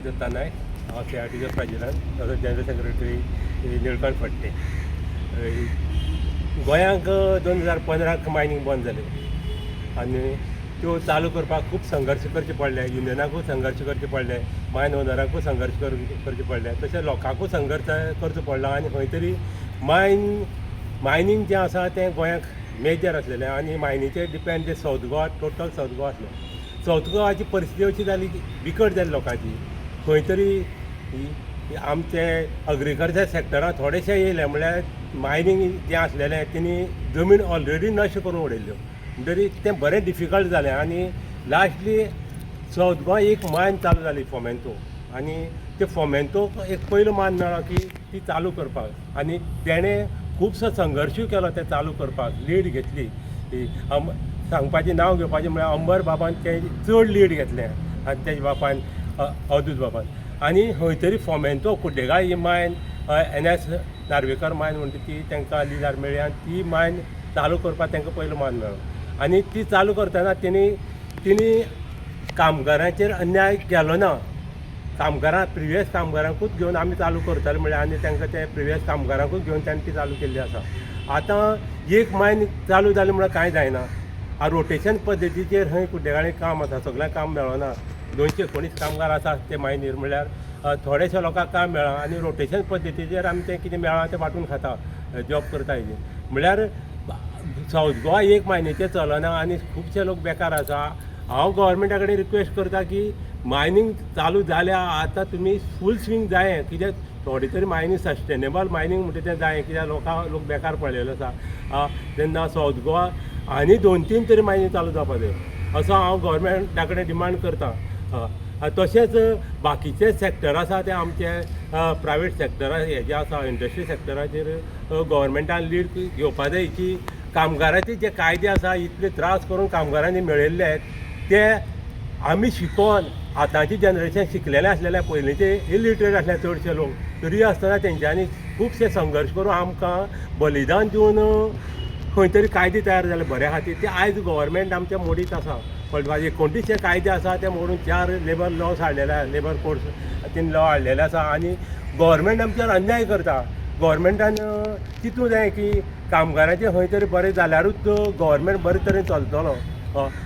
दत्ता नायक, हांव CRTचो president, general secretary Nilkanth Phadte. गोंयांक 2015 मायनींग बंद जालें आनी त्यो चालू करपाक खूब संघर्श करचे पडले. युनियनाकूय संघर्श करचे पडले, मायन ओनराकूय संघर्श करचे पडले, तशें लोकांकूय संघर्श करचो पडलो. आनी खंय तरी मायनींग जें आसा तें गोंयांक मेजर आसलेलें आनी मायनीचेर डिपेंड जे south Goa, total south Goa आसलो. सावथ गोवाची परिस्थिती अशी जाली की बिकट जाली लोकांची. खंय तरी आमचे अग्रिकल्चर सॅक्टरांत थोडेशे येयले, म्हळ्यार मायनींग जें आसलेलें तेणी जमीन ऑलरेडी नश्ट करून उडयल्ल्यो. तरी तें बरें डिफिकल्ट जालें आनी लास्टली सावथ गोवा एक मायन चालू जाली फोमेंतो. आनी ते फोमेंतोक एक पयलो मान मेळ्ळो की ती चालू करपाक, आनी तेणें खुबसो संघर्शूय केलो ते चालू करपाक. लीड घेतली, सांगपाचें नांव घेवपाचें म्हळ्यार अंबर बाबान तें चड लीड घेतलें आनी तेज्या बापायन अवधूत बाबान. आनी खंय तरी फोमेंतो कुड्डेगाळ ही मायन NS नार्वेकर मायन म्हणटा ती तांकां लिडार मेळ्ळी आनी ती मायन चालू करपाक तांकां पयलो मान मेळ्ळो. आनी ती चालू करतना तिणी कामगारांचेर अन्याय केलो ना. प्रिवियस कामगारांकूच घेवन आमी चालू करताले म्हळ्यार, आनी तांकां ते प्रिवियस कामगारांकूच घेवन तांणी ती चालू केल्ली आसा. आतां एक मायन चालू जाली म्हळ्यार कांय जायना. रोटेशन पद्दतीचेर खंय कुड्डेगाळी काम आसा, सगळ्यांक काम मेळना. 219 कामगार आसा ते मायनीर, म्हळ्यार थोडेशे लोकांक काम मेळना आनी रोटेशन पद्दतीचेर आमी तें कितें मेळ्ळा तें वांटून खाता, जॉब करता हेजी. म्हळ्यार सावथ गोवा एक मायनीचेर चलना आनी खुबशे लोक बेकार आसा. हांव गव्हर्मेंटा कडेन रिक्वेस्ट करता की मायनींग चालू जाल्या आतां तुमी फूल स्विंग जायें, कित्याक थोडी तरी मायनींग सस्टेनेबल मायनींग म्हणटा तें जायें, कित्याक लोक बेकार पडलेलो आसा. तेन्ना सावथ गोवा आनी 2-3 तरी मायनी चालू जावपा जाय असो हांव गव्हर्मेंटा कडेन डिमांड करतां. तशेंच बाकीचे सॅक्टर आसा ते आमचे प्रायवेट सॅक्टर हेजे आसा, इंडस्ट्री सॅक्टराचेर गव्हर्मेंटान लीड घेवपा जाय की कामगाराचे जे कायदे आसा इतले त्रास करून कामगारांनी मेळयल्ले आहेत ते आमी शिकोवन, आतांची जनरेशन शिकलेलें आसलेलें, पयलींचे इलिटरेट आसले चडशे लोक, तरी आसतना तेंच्यांनी खुबशे संघर्श करून आमकां बलिदान दिवन खंय तरी कायदे तयार जाले बऱ्या खातीर. ते आयज गव्हर्मेंट आमच्या मोडीत आसा. 29 कायदे आसा ते मोडून 4 लेबर लॉज हाडलेले आसा, लेबर कोड्स 3 लॉ हाडलेले आसा आनी गव्हर्मेंट आमच्यावर अन्याय करता. गव्हर्मेंटान चिंतूं जाय की कामगारांचें खंय तरी बरें जाल्यारूच गव्हर्मेंट बरे तरेन चलतलो.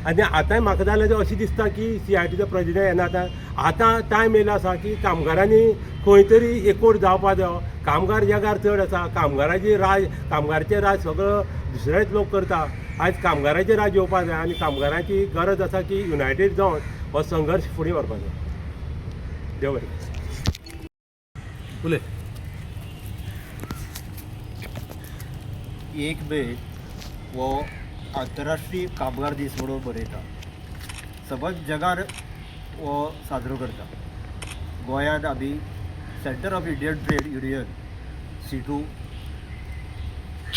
आनी आतांय म्हाका जाल्यार अशें दिसता की CRTचो प्रेजिडेंट येना आतां टायम येयलो आसा की कामगारांनी खंय तरी एकवट जावपा जायो. कामगार जगार चड आसा, कामगाराचें राज सगळो दुसरेच लोक करता. आयज कामगाराचेर राज येवपा जाय आनी कामगारांची गरज आसा की युनायटेड जावन हो संघर्श फुडें व्हरपा जाय. देव बरें. उलय. 1 मे हो आंतरराष्ट्रीय कामगार दीस म्हणून मनयता. समज जगार हो साजरो करता. गोंयांत आमी centre of Indian trade union C2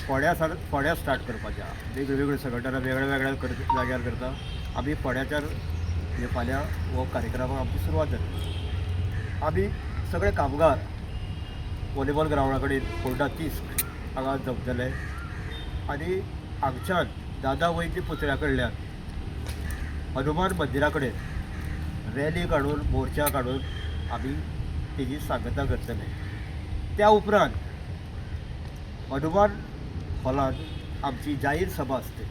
फोंड्या स्टार्ट करपाचें आहा. वेगळ्यो संघटना वेगळ्या जाग्यार करता. आमी फोंड्याच्यान फाल्यां हो कार्यक्रमाक आमची सुरवात जातली. आमी सगळे कामगार व्हॉलीबॉल ग्रावंडा कडेन फोंडा 30 हांगा जमतले आनी हांगच्यान दादा वैद्य पुतळ्या कडल्यान हनुमान मंदिरा कडेन रॅली काडून, मोर्चा काडून आमी तेजी सांगता करतले. त्या उपरांत हनुमान हॉलांत आमची जाहीर सभा आसतली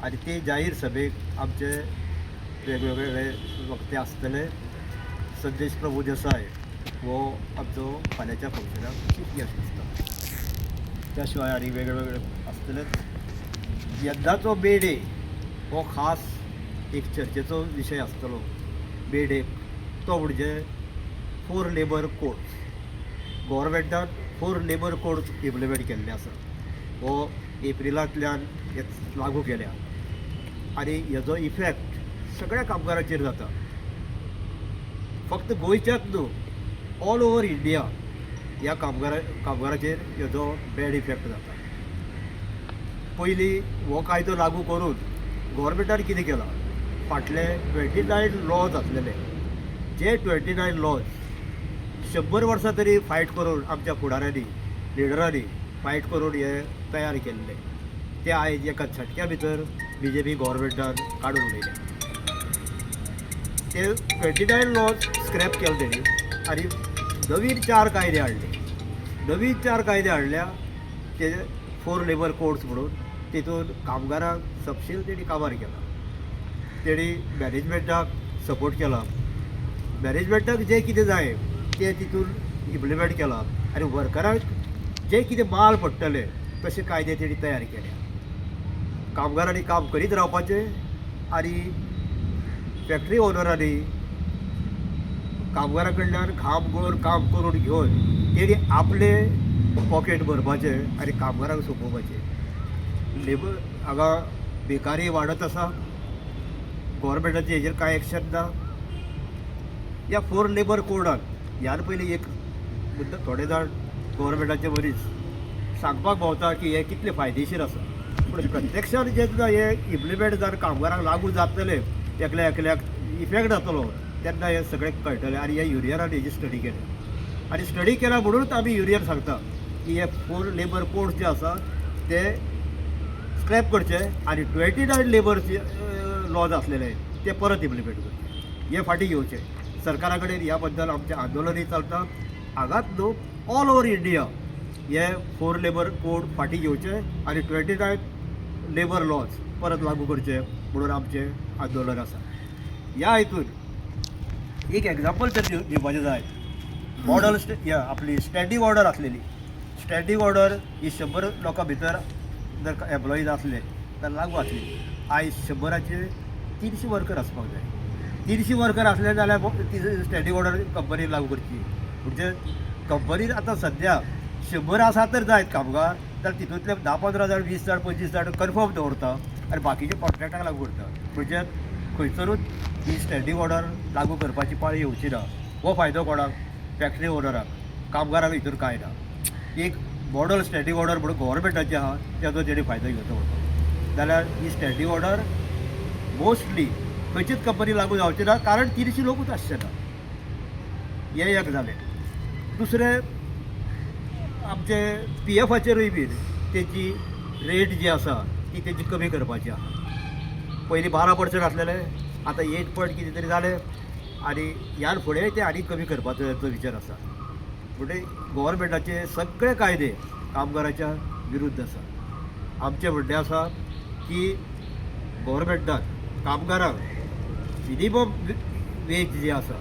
आनी ते जाहीर सभेक आमचे वेगवेगळे वक्ते आसतले. संदेश प्रभू देसाय हो आमचो फाल्यांच्या फंक्शनाक चीफ गेस्ट आसता. त्या शिवाय आनी वेगवेगळे आसतले. यंदाचो मे डे हो खास एक चर्चेचो विशय आसतलो. मे डे तो म्हणजे 4 लेबर कोड्स. गव्हर्मेंटान 4 लेबर कोड्स इम्प्लिमेंट केल्ले आसा. हो एप्रिलांतल्यान लागू केल्या आनी हेजो इफेक्ट सगळ्या कामगारांचेर जाता. फक्त गोंयच्याच न्हू, ऑल ओवर इंडिया ह्या कामगाराचेर हेजो बॅड इफेक्ट जाता. पयलीं हो कायदो लागू करून गव्हर्मेंटान कितें केलां, फाटले 29 लॉज आसलेले, जे 29 लॉज 100 वर्सां तरी फायट करून आमच्या फुडाऱ्यांनी, लिडरांनी फायट करून हे तयार केल्ले, ते आयज एका झटक्या भितर BJP गव्हर्मेंटान काडून उडयले. ते 29 लॉज स्क्रॅप केले तेणी आणि नवीन 4 कायदे हाडले. नवीन 4 कायदे हाडल्या ते 4 लेबर कोड्स म्हणून. तितून कामगारांक तपशील तेणी काबार केला. तेणी मॅनेजमेंटाक सपोर्ट केला. मॅनेजमेंटाक जें कितें जाय तें तितून इम्प्लिमेंट केलां आनी वर्करांक जें कितें माल पडटले तशे कायदे तेणी तयार केले. कामगारांनी काम करीत रावपाचें आनी फॅक्टरी ओनरांनी कामगारां कडल्यान घाम गळोवन काम करून घेवन तेणी आपले पॉकेट भरपाचें आनी कामगारांक सोंपोवपाचें. लेबर हांगा बेकारी वाडत आसा. गोवोरमेंटाचें हेजेर कांय एक्शन ना. ह्या 4 लेबर कोडान ह्यान पयलीं एक मुद्दो थोडे जाण गोवोरमेंटाचे मनीस सांगपाक भोंवता की हे कितले फायदेशीर आसा, पूण प्रत्यक्षान जेन्ना हे इम्प्लिमेंट जावन कामगारांक लागू जातले, एकल्या एकल्याक इफेक्ट जातलो, तेन्ना हे सगळें कळटलें. आनी हे युनियनान हेजी स्टडी केली आनी स्टडी केल्या म्हणूनच आमी युनियन सांगता की हे 4 लेबर कोड्स जे आसा ते स्क्रॅप करचे आनी 29 लेबरचे लॉज आसलेले ते परत इम्प्लिमेंट करचे. हे फाटीं घेवचे. सरकारा कडेन ह्या बद्दल आमचें आंदोलनूय चलता. हांगाच न्हू ऑल ओवर इंडिया हे 4 लेबर कोड फाटीं घेवचे आनी 29 लेबर लॉज परत लागू करचे म्हणून आमचें आंदोलन आसा. ह्या हितून एक एग्जाम्पल तर दिवपाचें जाय. मॉडल आपली स्टँडींग ऑर्डर आसलेली. स्टँडींग ऑर्डर ही 100 लोकां भितर जर एम्प्लॉईज आसले जाल्यार लागू आसली. आयज 100चे 300 वर्कर आसपाक जाय. 300 वर्कर असले जाल्यार ती स्टँडींग ऑर्डर कंपनी लागू करची. म्हणजे कंपनीन आतां सद्या 100 आसा तर जायत कामगार, जाल्यार तितूंतले 10-15 जाण 20 जाण 25 जाण कन्फर्म दवरता आनी बाकीचे कॉन्ट्रॅक्टाक लागू करता. म्हणजे खंयसरूच ही स्टँडींग ऑर्डर लागू करपाची पाळी येवची ना. हो फायदो कोणाक? फॅक्टरी ओनराक. कामगाराक हितून कांय ना. एक मॉडल स्टँडींग ऑर्डर म्हणून गोवोरमेंटाची आहा तेजो तेणी फायदो घेवचो पडटा. जाल्यार ही स्टँडींग ऑर्डर मोस्टली खंयचीच कंपनी लागू जावची ना, कारण 300 लोकूच आसचे ना. हें एक जालें. दुसरें आमचे PFचेरूय बीन तेची रेट जी आसा ती तेची कमी करपाची आहा. पयलीं 12% आसलेले, आतां 8 पॉयंट कितें तरी जालें आनी ह्यान फुडें ते आनी कमी करपाचो विचार आसा. म्हणजे गोवोरमेंटाचे सगळे कायदे कामगाराच्या विरुद्ध आसा. आमचें म्हणणें आसा की गोवोरमेंटान कामगारांक मिनिमम वेज जी आसा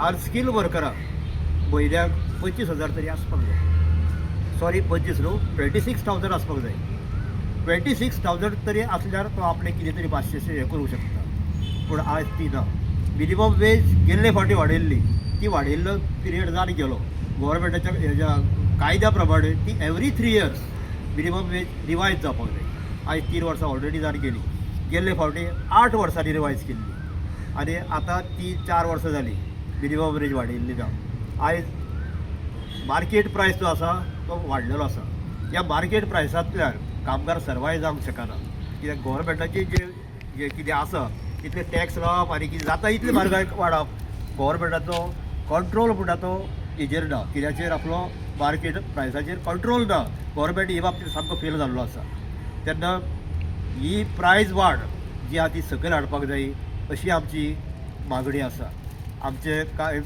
अनस्किल्ड वर्करांक म्हयन्याक 25,000 तरी आसपाक जाय. सॉरी 25 न्हू 26,000 आसपाक जाय. 26,000 तरी आसल्यार तो आपले कितें तरी 500 हें करूं शकता. पूण आयज ती ना. मिनिमम वेज गेल्ले फावटी वाडयल्ली, ती वाडयल्लो पिरियड जावन गेलो. गोवोरमेंटाच्या हेज्या कायद्या प्रमाणे ती every 3 years minimum wage revise जावपाक जाय. आयज 3 वर्सां ऑलरेडी जावन गेली. गेल्ले फावटी 8 वर्सांनी रिवायज केल्ली आनी आतां ती 4 वर्सां जाली मिनिमम वेज वाडयल्ली ना. आयज मार्केट प्रायस जो आसा तो वाडलेलो आसा. ह्या मार्केट प्रायसांतल्यान कामगार सर्वायव जावंक शकना. कित्याक गोवोरमेंटाची जे कितें आसा तितले टॅक्स लावप आनी कितें जाता इतली म्हारगाय वाडप गोवोरमेंटाचो कंट्रोल म्हणटा तो हेजेर ना. कित्याचेर आपलो मार्केट प्रायसाचेर कंट्रोल ना. गोवोरमेंट हे बाबतींत सामको फेल जाल्लो आसा. तेन्ना ही प्रायस वाड जी आहा ती सकयल हाडपाक जाय अशी आमची मागणी आसा. आमचे कांय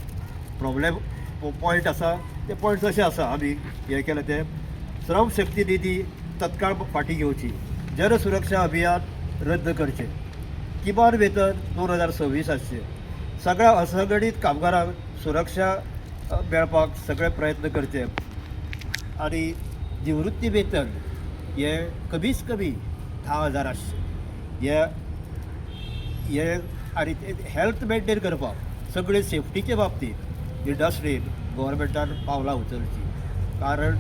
प्रॉब्लेम पॉयंट आसा ते पॉयंट्स अशे आसा आमी हें केलें ते श्रम शक्ती निधी तत्काळ फाटीं घेवची. जन सुरक्षा अभियान रद्द करचें. किमान वेतन 2026 आसचें. सगळ्या असंघटीत कामगारांक सुरक्षा मेळपाक सगळे प्रयत्न करचे आनी निवृत्ती वेतन हें कमीच कमी 10,000 आसचें. हे आनी हेल्थ मेंटेन करपाक सगळे सेफ्टीचे बाबतींत इंडस्ट्रीन गोवोरमेंटान पावलां उचलची. कारण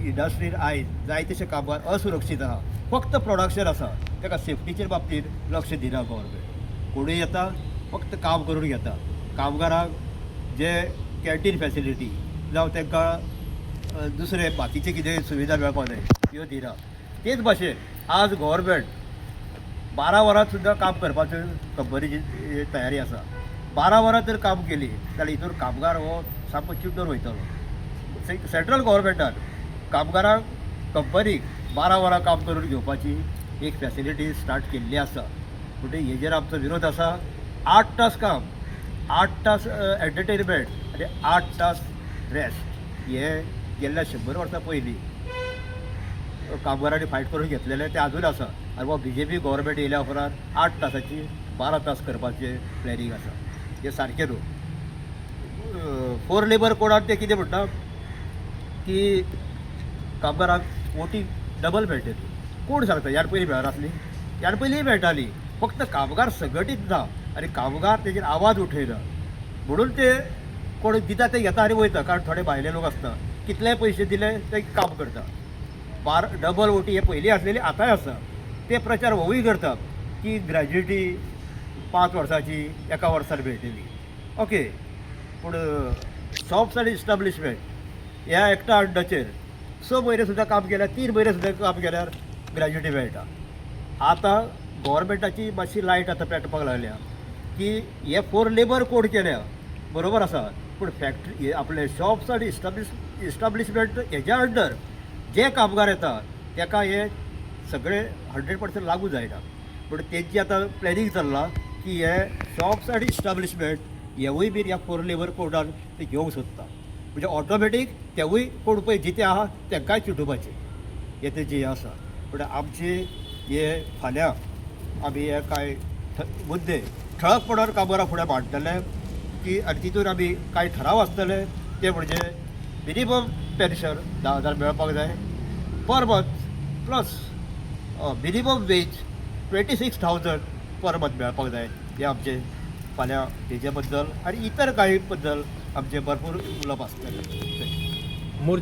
इंडस्ट्रीन आयज जाय तशे कामगार असुरक्षीत आहा. फक्त प्रोडक्शन आसा ताका सेफ्टीचे बाबतींत लक्ष दिना गोवोरमेंट. कोणूय येता फक्त काम करून घेता. कामगारांक जे कॅन्टीन फॅसिलिटी जावं तांकां दुसरे बाकीचे कितें सुविधा मेळपाक जाय ह्यो दिना. तेच भाशेन आज गोवोरमेंट 12 वरां सुद्दां काम करपाचो कंपनीची तयारी आसा. 12 वरां जर काम केली जाल्यार हितून कामगार हो सामको चिड्डून वयतलो. सेंट्रल गोवोरमेंटान कामगारांक कंपनीक 12 वरां काम करून घेवपाची एक फॅसिलिटी स्टार्ट केल्ली आसा. म्हणजे हेजेर आमचो विरोध आसा. 8 तास काम 8 तास एंटरटेनमेंट आनी 8 तास रेस्ट हे गेल्ल्या 100 वर्सां पयलीं कामगारांनी फायट करून घेतलेले ते अजून आसा आनी हो BJP गव्हर्मेंट येयल्या उपरांत 8 तासाची 12 तास करपाचें प्लॅनिंग आसा हे सारकें न्हू. फोर लेबर कोडान ते कितें म्हणटा की कामगारांक ओटी डबल मेळटली. कोण सांगता ह्यान पयलीं मेळनासली? ह्यान पयलींय मेळटाली, फक्त कामगार संघटीत ना आनी कामगार तेजेर आवाज उठयना म्हणून ते कोण दिता ते घेता आनी वयता. कारण थोडे भायले लोक आसता कितलेय पयशे दिले ते काम करता. डबल ओटी हे पयलीं आसलेली आतांय आसा. ते प्रचार होवूय करता की ग्रॅज्युएटी 5 वर्सांची 1 वर्सान मेळटली. ओके, पूण शॉप्स आनी इस्टाब्लिशमेंट ह्या एकट्या अंडाचेर 6 म्हयने सुद्दां काम केल्यार 3 म्हयने सुद्दां काम केल्यार ग्रॅज्युएटी मेळटा. आतां गव्हर्मेंटाची मातशी लायट आतां पेटपाक लागल्या की हे फोर लेबर कोड केल्या बरोबर आसा, पूण फॅक्टरी आपले शॉप्स आनी इस्टाब्लिशमेंट हेज्या अंडर जे कामगार येता ताका हे सगळे 100% लागू जायना. पूण तेंची आतां प्लॅनिंग चल्लां की हे शॉप्स आनी इस्टाब्लिशमेंट हेवूय बी ह्या फोर लेबर कोडान ते घेवंक सोदता. म्हणजे ऑटोमॅटीक तेवूय कोण पळय जिते आहा तांकांय चिटोवपाचे हे तेजे आसा. पूण आमचे हे फाल्यां आमी हे कांय मुद्दे ठळकपणान कामगारां फुडें मांडटले की आनी तितून आमी कांय ठराव आसतले ते म्हणजे मिनिमम पेन्शन 10,000 मेळपाक जाय per month plus minimum wage 26,000 per month मेळपाक जाय. हे आमचे फाल्यां तेजे बद्दल आनी इतर कांय बद्दल आमचे भरपूर उलोवप आसतलें.